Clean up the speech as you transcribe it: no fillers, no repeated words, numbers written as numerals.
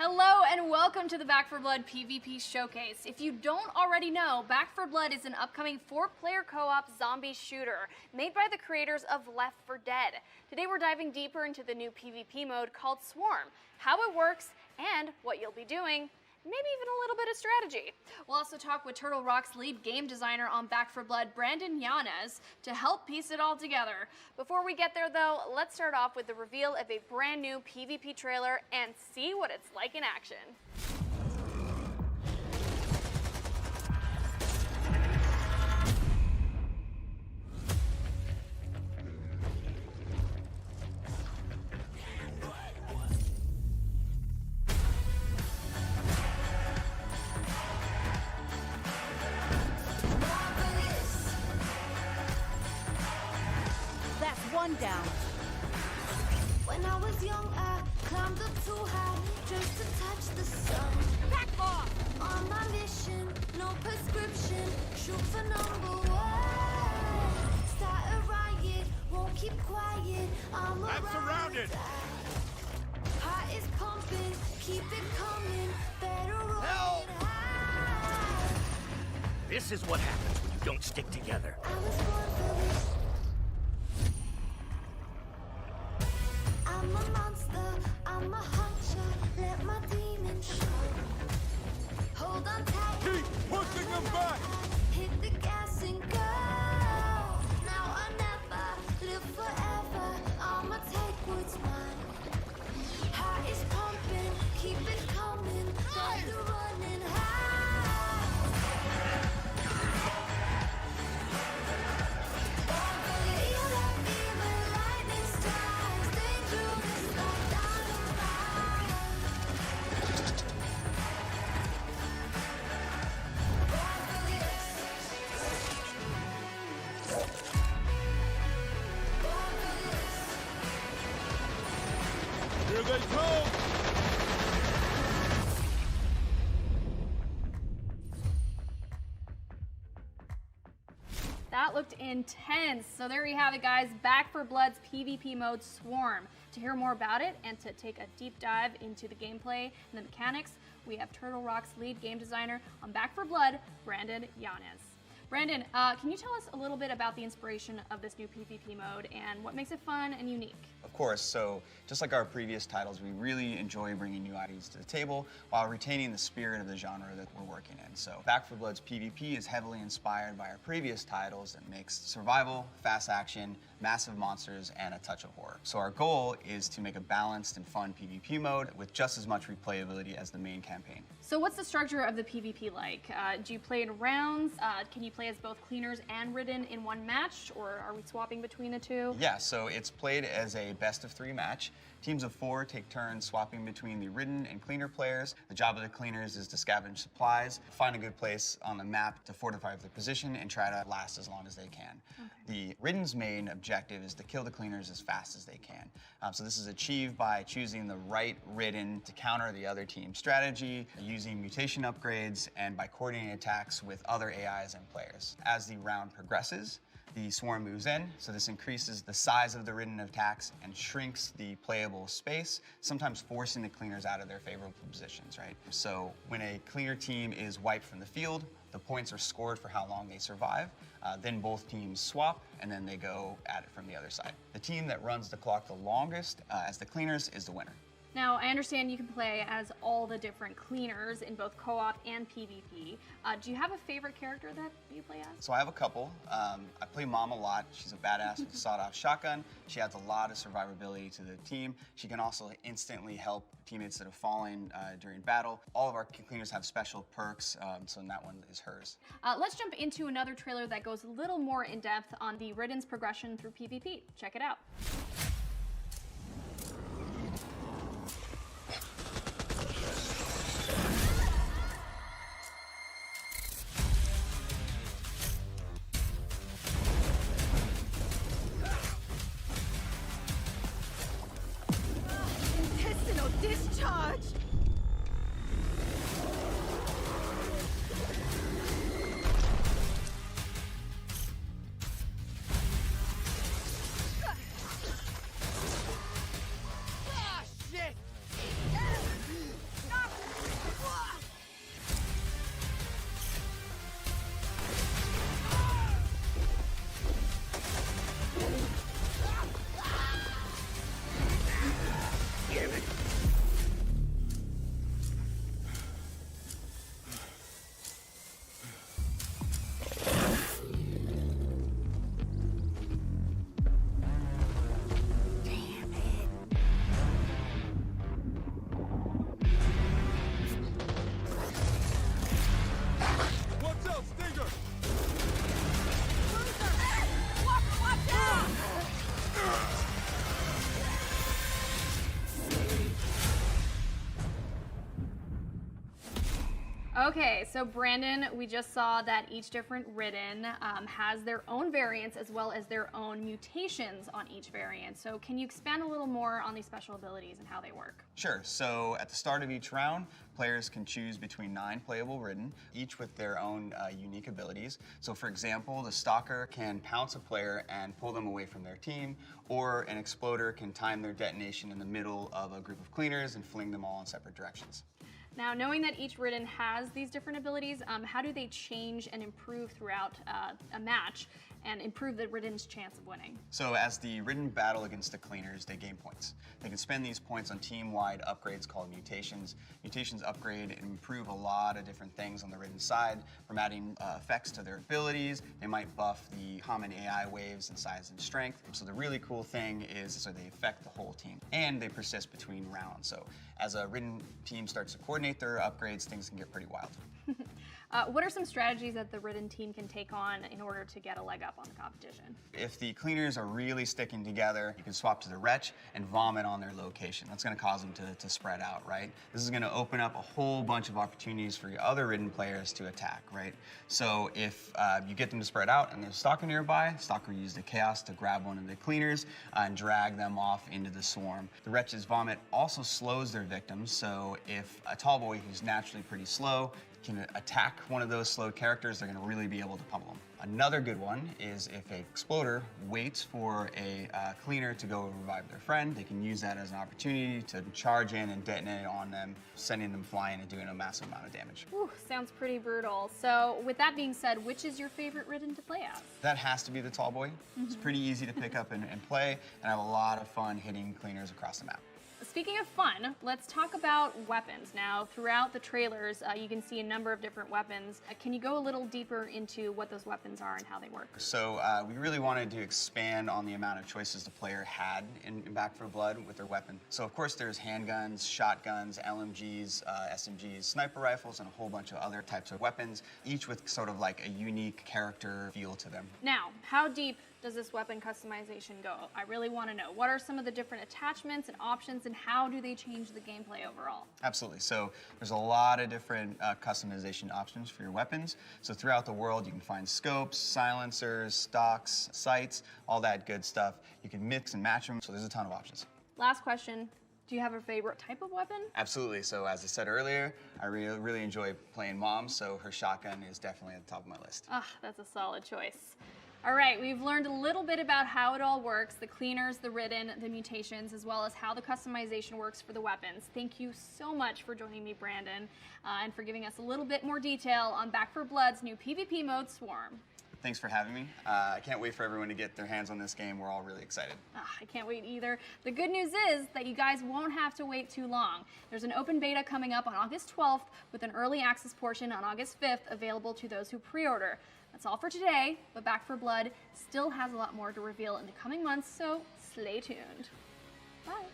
Hello and welcome to the Back 4 Blood PvP Showcase. If you don't already know, Back 4 Blood is an upcoming 4-player co-op zombie shooter made by the creators of Left 4 Dead. Today we're diving deeper into the new PvP mode called Swarm, how it works, and what you'll be doing. Maybe even a little bit of strategy. We'll also talk with Turtle Rock's lead game designer on Back 4 Blood, Brandon Yanez, to help piece it all together. Before we get there though, let's start off with the reveal of a brand new PvP trailer and see what it's like in action. One down. When I was young, I climbed up too high just to touch the sun. Back off! On my mission, no prescription, shoot for #1. Start a riot, won't keep quiet. I'm surrounded. Heart is pumping, keep it coming. Better run Help! high. This is what happens when you don't stick together. I was born for this. I'm a monster, I'm a hunter, let my demons show. Hold on tight. Keep pushing them back! Hit the gas and go. Now I never live forever. I'ma take what's mine. Heart is pumping, keep it coming. Got the running high. Feel that fever, lightning strikes, dangerous like dynamite. Here they come! That looked intense. So there you have it, guys. Back 4 Blood's PvP mode Swarm. To hear more about it and to take a deep dive into the gameplay and the mechanics, we have Turtle Rock's lead game designer on Back 4 Blood, Brandon Yanez. Brandon, can you tell us a little bit about the inspiration of this new PvP mode and what makes it fun and unique? Of course, so just like our previous titles, we really enjoy bringing new ideas to the table while retaining the spirit of the genre that we're working in. So Back 4 Blood's PvP is heavily inspired by our previous titles that makes survival, fast action, massive monsters, and a touch of horror. So our goal is to make a balanced and fun PvP mode with just as much replayability as the main campaign. So what's the structure of the PvP like? Do you play in rounds? Can you play as both cleaners and ridden in one match, or are we swapping between the two? Yeah, so it's played as a best-of-3 match. Teams of 4 take turns swapping between the ridden and cleaner players. The job of the cleaners is to scavenge supplies, find a good place on the map to fortify their position, and try to last as long as they can. Okay. The ridden's main objective is to kill the cleaners as fast as they can. So this is achieved by choosing the right ridden to counter the other team's strategy, using mutation upgrades, and by coordinating attacks with other AIs and players. As the round progresses, the swarm moves in, so this increases the size of the ridden attacks and shrinks the playable space, sometimes forcing the cleaners out of their favorable positions, right? So when a cleaner team is wiped from the field, the points are scored for how long they survive. Then both teams swap, and then they go at it from the other side. The team that runs the clock the longest as the cleaners is the winner. Now, I understand you can play as all the different cleaners in both co-op and PvP. Do you have a favorite character that you play as? So I have a couple. I play Mom a lot. She's a badass with a sawed-off shotgun. She adds a lot of survivability to the team. She can also instantly help teammates that have fallen during battle. All of our cleaners have special perks, so that one is hers. Let's jump into another trailer that goes a little more in depth on the ridden's progression through PvP. Check it out. Discharge! Okay, so Brandon, we just saw that each different Ridden has their own variants as well as their own mutations on each variant. So can you expand a little more on these special abilities and how they work? Sure. So at the start of each round, players can choose between 9 playable Ridden, each with their own unique abilities. So for example, the Stalker can pounce a player and pull them away from their team, or an Exploder can time their detonation in the middle of a group of cleaners and fling them all in separate directions. Now, knowing that each Ridden has these different abilities, how do they change and improve throughout a match and improve the Ridden's chance of winning? So as the Ridden battle against the cleaners, they gain points. They can spend these points on team-wide upgrades called mutations. Mutations upgrade and improve a lot of different things on the Ridden side, from adding effects to their abilities. They might buff the common AI waves in size and strength. So the really cool thing is so they affect the whole team, and they persist between rounds. So as a Ridden team starts to coordinate their upgrades, things can get pretty wild. What are some strategies that the Ridden team can take on in order to get a leg up on the competition? If the cleaners are really sticking together, you can swap to the Wretch and vomit on their location. That's going to cause them to spread out, right? This is going to open up a whole bunch of opportunities for your other Ridden players to attack, right? So if you get them to spread out and there's a Stalker nearby, Stalker will use the Chaos to grab one of the cleaners and drag them off into the swarm. The Wretch's vomit also slows their victims, so if a tall boy who's naturally pretty slow can attack one of those slowed characters, they're going to really be able to pummel them. Another good one is if an Exploder waits for a cleaner to go revive their friend, they can use that as an opportunity to charge in and detonate on them, sending them flying and doing a massive amount of damage. Ooh, sounds pretty brutal. So with that being said, which is your favorite Ridden to play as? That has to be the tall boy. It's pretty easy to pick up and play, and I have a lot of fun hitting cleaners across the map. Speaking of fun, let's talk about weapons. Now, throughout the trailers, you can see a number of different weapons. Can you go a little deeper into what those weapons are and how they work? So we really wanted to expand on the amount of choices the player had in Back 4 Blood with their weapon. So of course there's handguns, shotguns, LMGs, SMGs, sniper rifles, and a whole bunch of other types of weapons, each with sort of like a unique character feel to them. Now, how deep does this weapon customization go? I really want to know. What are some of the different attachments and options, and how do they change the gameplay overall? Absolutely. So there's a lot of different customization options for your weapons. So throughout the world, you can find scopes, silencers, stocks, sights, all that good stuff. You can mix and match them, so there's a ton of options. Last question. Do you have a favorite type of weapon? Absolutely. So as I said earlier, I really enjoy playing Mom, so her shotgun is definitely at the top of my list. Ah, that's a solid choice. All right, we've learned a little bit about how it all works, the cleaners, the Ridden, the mutations, as well as how the customization works for the weapons. Thank you so much for joining me, Brandon, and for giving us a little bit more detail on Back 4 Blood's new PvP mode, Swarm. Thanks for having me. I can't wait for everyone to get their hands on this game. We're all really excited. I can't wait either. The good news is that you guys won't have to wait too long. There's an open beta coming up on August 12th with an early access portion on August 5th available to those who pre-order. That's all for today, but Back 4 Blood still has a lot more to reveal in the coming months, so stay tuned. Bye.